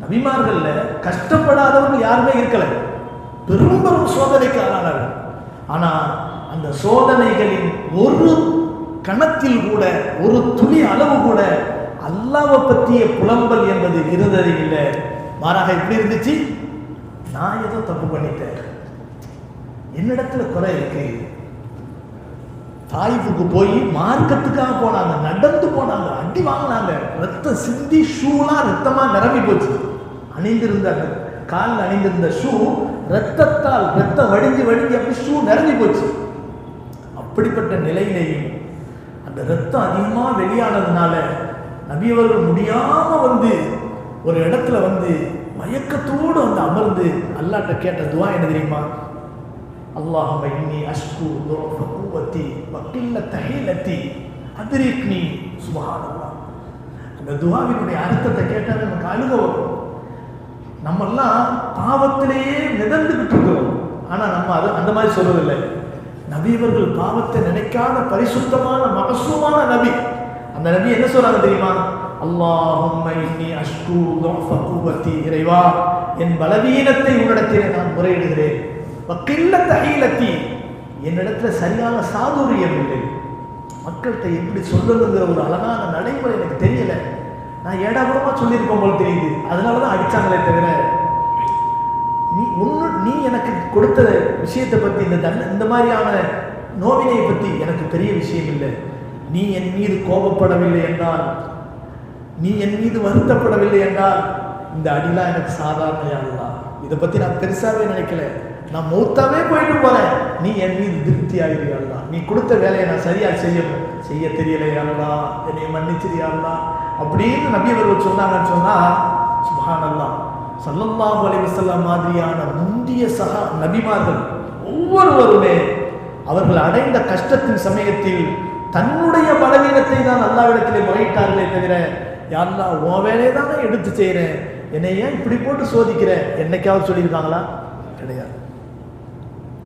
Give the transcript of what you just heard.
நபிமார்கள்ல கஷ்டப்படாதவர்கள் யாருமே இருக்கல, பெரும் பெரும் சோதனைக்கு ஆளானார்கள். ஆனா அந்த சோதனைகளின் ஒரு கணத்தில் கூட, ஒரு துளி அளவு கூட அல்லாஹ்வை பற்றிய புலம்பல் என்பது இருந்தது இல்லை. மாறாக எப்படி இருந்துச்சு, நான் ஏதோ தப்பு பண்ணிட்டேன், என்னிடத்துல குறை இருக்கு. தாயிஃபுக்கு போய் மார்க்கத்துக்காக போனாங்க, நடந்து போனாங்க, அடி வாங்கினாங்க, ரத்தம் சிந்தி ஷூலாம் ரத்தமா நிரம்பி போச்சு. அணிந்திருந்த காலில் அணிந்திருந்த ஷூ ரத்தத்தால் ரத்தம் வடிஞ்சு வடிஞ்சு அப்படி ஷூ நிரம்பி போச்சு. அப்படிப்பட்ட நிலையிலையும் அந்த ரத்தம் அதிகமாக வெளியானதுனால நபி அவர்கள் முடியாம வந்து ஒரு இடத்துல வந்து மயக்கத்தோடு வந்து அமர்ந்து அல்லாஹ்ட்ட கேட்ட துஆ என்ன தெரியுமா? அல்லாஹும்ம இன்னி அஷ்கு துஅஃப குவத்தி வ கில்லத ஹீலத்தி அத்ரிக்னி. சுப்ஹானல்லாஹ். அந்த துஆவினுடைய அர்த்தத்தை கேட்டால் நமக்கு அழுக வரும். நம்மெல்லாம் பாவத்திலேயே மிதந்துகிட்டு இருக்கிறோம். ஆனா நம்ம அது அந்த மாதிரி சொல்றதில்லை. நபியவர்கள் பாவத்தை நினைக்காத பரிசுத்தமான மகசூமான நபி. அந்த நபி என்ன சொல்றாங்க தெரியுமா? அல்லாஹும்ம இன்னி அஷ்கு துஅஃப குவத்தி, இறைவா என் பலவீனத்தை உன்னிடத்திலே நான் முறையிடுகிறேன். வக்கில்லத ஹீலத்தி, என்னிடத்துல சரியான சாதுரியம் இல்லை. மக்கள்கிட்ட எப்படி சொல்லணுங்கிற ஒரு அழகான நடைமுறை எனக்கு தெரியல. நான் ஏடாபுரமா சொல்லியிருக்கோம் போல தெரியுது, அதனாலதான் அடிச்சாங்களே தவிர நீ எனக்கு கொடுத்த விஷயத்தை பத்தி, இந்த மாதிரியான நோவினை பத்தி எனக்கு பெரிய விஷயம் இல்லை. நீ என் மீது கோபப்படவில்லை என்றால், நீ என் மீது வருத்தப்படவில்லை என்றால் இந்த அடிலாம் எனக்கு சாதாரண அல்லா. இதை பத்தி நான் பெருசாவே நினைக்கல. நான் மூத்தாவே போயிட்டு போறேன், நீ என் மீது திருப்தி ஆகிறியா? நீ கொடுத்த வேலையை நான் சரியா செய்ய தெரியலையா? என்னை மன்னிச்சிரியா அப்படின்னு நபி அவர்கள் சொன்னாங்கன்னு சொன்னா, சுப்ஹானல்லாஹ், ஸல்லல்லாஹு அலைஹி வஸல்லம் மாதிரியான முந்திய நபிமார்கள் ஒவ்வொருவருமே அவர்கள் அடைந்த கஷ்டத்தின் சமயத்தில் தன்னுடைய பலவீனத்தை தான் அல்லாஹ்விடத்திலே முறையிட்டார்களே தவிர, யா அல்லாஹ் உன் வேலையை தானே எடுத்து செய்கிறேன், என்னை ஏன் இப்படி போட்டு சோதிக்கிற, என்னைக்காவது சொல்லியிருக்காங்களா? கிடையாது.